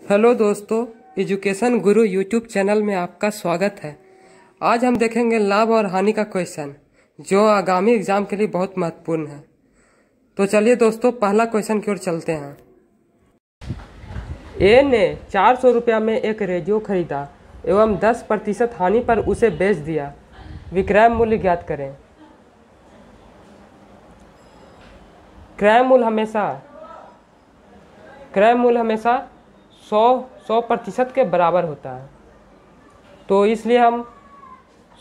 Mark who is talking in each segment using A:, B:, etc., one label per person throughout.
A: Hello दोस्तों, education गुरु YouTube channel में आपका स्वागत है। आज हम देखेंगे लाभ और हानि का क्वेश्चन जो आगामी एग्जाम के लिए बहुत महत्वपूर्ण है। तो चलिए दोस्तों, पहला क्वेश्चन की ओर चलते हैं। ए ने 400 रुपया में एक रेडियो खरीदा एवं 10% हानि पर उसे बेच दिया। विक्रय मूल्य ज्ञात करें। क्रय मूल्य हमेशा 100% के बराबर होता है, तो इसलिए हम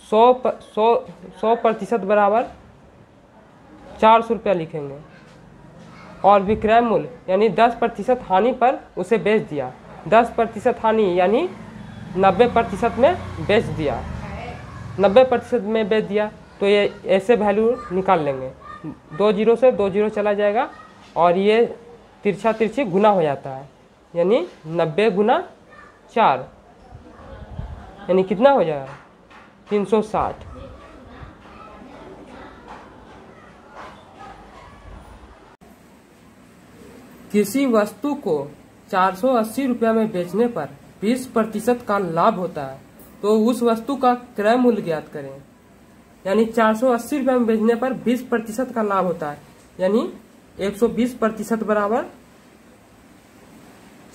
A: 100% बराबर 400 रुपया लिखेंगे। और विक्रय मूल्य यानी 10% हानि पर उसे बेच दिया। 10% हानि यानी 90% में बेच दिया। 90% में बेच दिया तो ये ऐसे वैल्यू निकाल लेंगे। 2 जीरो से 2 जीरो चला जाएगा और ये तिरछा तिरछी गुना हो जाता है, यानी 90 गुना 4 यानी कितना हो जाएगा 360। किसी वस्तु को 480 रुपया में बेचने पर 20% का लाभ होता है, तो उस वस्तु का क्रय मूल्य ज्ञात करें। यानी 480 रुपया में बेचने पर 20% का लाभ होता है, यानी 120% बराबर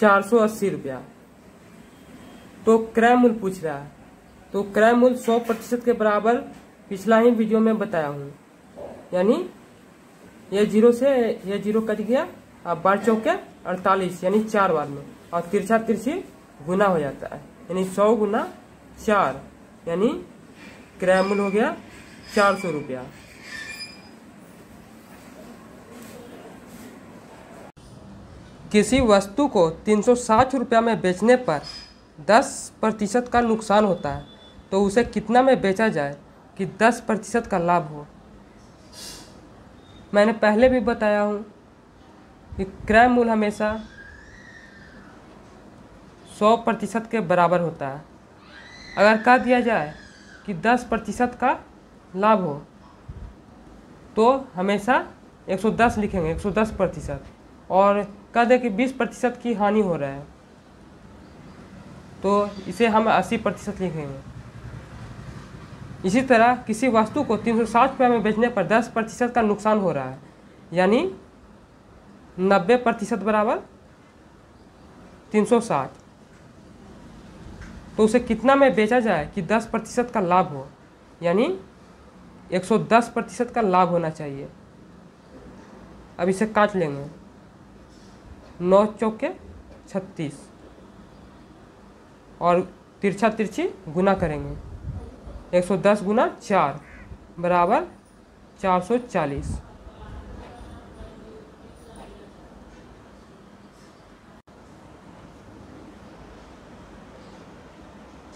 A: 480 रुपया। तो क्रय मूल्य पूछ रहा है, तो क्रय मूल्य 100% के बराबर पिछला ही वीडियो में बताया हूँ। यानी ये जीरो से ये जीरो कट गया, अब 12 चौके 48 यानी 4 बार में, और तिरछा तिरछी गुना हो जाता है, यानी 100 गुना 4 यानी क्रय मूल्य हो गया 400 रुपया। किसी वस्तु को 360 रुपया में बेचने पर 10% का नुकसान होता है, तो उसे कितना में बेचा जाए कि 10% का लाभ हो। मैंने पहले भी बताया हूँ कि क्रय मूल्य हमेशा 100% के बराबर होता है। अगर कह दिया जाए कि 10% का लाभ हो तो हमेशा 110 लिखेंगे, 110%। और कह दे कि 20% की हानि हो रहा है तो इसे हम 80% लिखेंगे। इसी तरह किसी वस्तु को 360 रुपये में बेचने पर 10% का नुकसान हो रहा है, यानी 90% बराबर 360। तो उसे कितना में बेचा जाए कि 10% का लाभ हो, यानी 110% का लाभ होना चाहिए। अब इसे काट लेंगे, 9 चौके 36 और तिरछा तिरछी गुना करेंगे। 110 गुना 4 बराबर 440।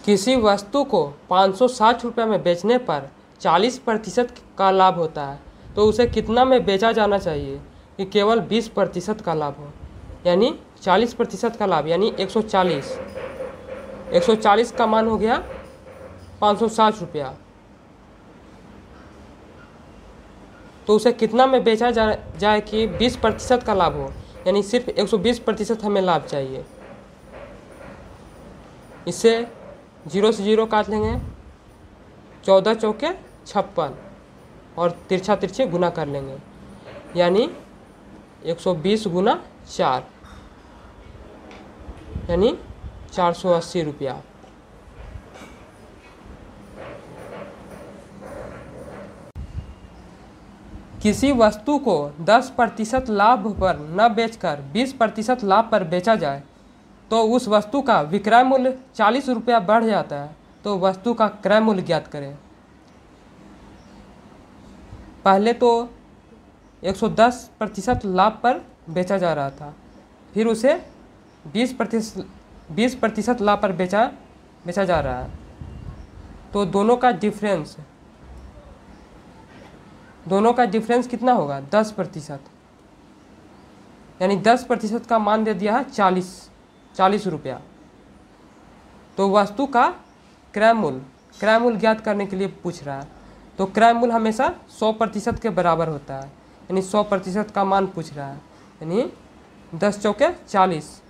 A: किसी वस्तु को 560 रुपये में बेचने पर 40% का लाभ होता है, तो उसे कितना में बेचा जाना चाहिए कि केवल 20% का लाभ हो। यानी 40% का लाभ यानी 140। 140 का मान हो गया 560 रुपया, तो उसे कितना में बेचा जाए कि 20% का लाभ हो, यानी सिर्फ 120% हमें लाभ चाहिए। इससे 0 से 0 काट लेंगे, 14 चौके 56 और तिरछा तिरछी गुना कर लेंगे, यानी 120 गुना 4 यानी 480 रुपया। किसी वस्तु को 10% लाभ पर न बेचकर 20% लाभ पर बेचा जाए, तो उस वस्तु का विक्रय मूल्य 40 रुपया बढ़ जाता है, तो वस्तु का क्रय मूल्य ज्ञात करें। पहले तो 110% लाभ पर बेचा जा रहा था, फिर उसे 20% लाभ पर बेचा जा रहा है, तो दोनों का डिफरेंस कितना होगा 10%। यानी 10% का मान दे दिया है 40 रुपया। तो वस्तु का क्रय मूल्य ज्ञात करने के लिए पूछ रहा है, तो क्रय मूल्य हमेशा 100% के बराबर होता है, यानी 100% का मान पूछ रहा है, यानी 10 चौके 40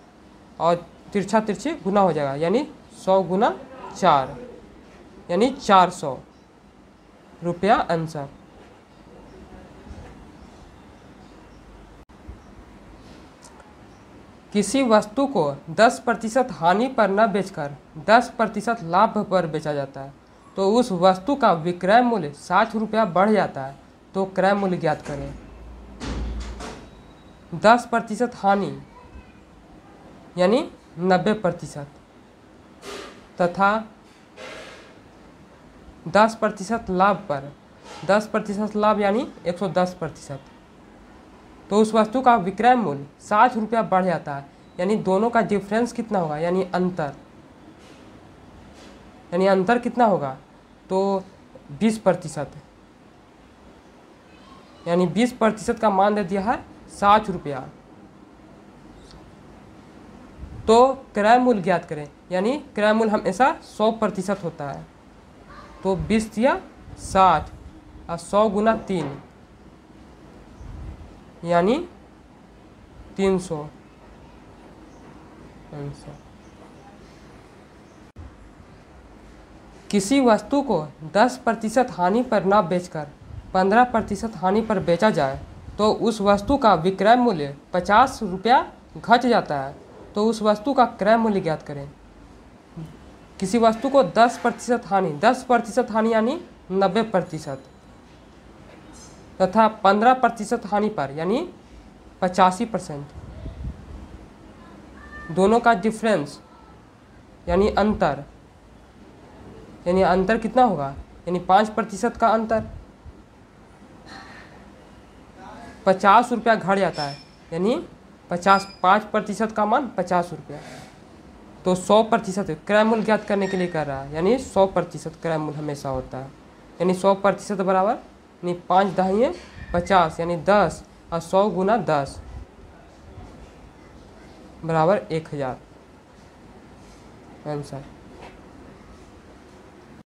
A: और तिरछा तिरछी गुना हो जाएगा, यानी 100 गुना 4 यानी 400 रुपया आंसर। किसी वस्तु को 10% हानि पर न बेचकर 10% लाभ पर बेचा जाता है तो उस वस्तु का विक्रय मूल्य 60 रुपया बढ़ जाता है, तो क्रय मूल्य ज्ञात करें। 10% हानि यानी 90% तथा 10% लाभ पर 10% लाभ यानी 110%, तो उस वस्तु का विक्रय मूल्य 60 रुपया बढ़ जाता है, यानी दोनों का डिफरेंस कितना होगा, यानी अंतर कितना होगा, तो 20%, यानी 20% का मान दे दिया है 60 रुपया। तो क्रय मूल्य ज्ञात करें, यानी क्रय मूल्य हमेशा 100% होता है, तो 20 दिया 60 और 100 गुना 3 यानी 300 आंसर। किसी वस्तु को 10% हानि पर न बेचकर 15% हानि पर बेचा जाए तो उस वस्तु का विक्रय मूल्य 50 रुपया घट जाता है, तो उस वस्तु का क्रय मूल्य ज्ञात करें। किसी वस्तु को 10% हानि यानी 90% तथा 15% हानि पर यानी 85%, दोनों का डिफरेंस यानी अंतर कितना होगा, यानी 5% का अंतर 50 रुपया घट जाता है, यानी 5% का मान 50 रुपया, तो 100% क्रय मूल्य ज्ञात करने के लिए कर रहा है, यानी 100% क्रय मूल्य हमेशा होता है, यानी 100% बराबर यानी 5 दहाई 50 यानी 10 और 100 गुना 10 बराबर 1000 आंसर।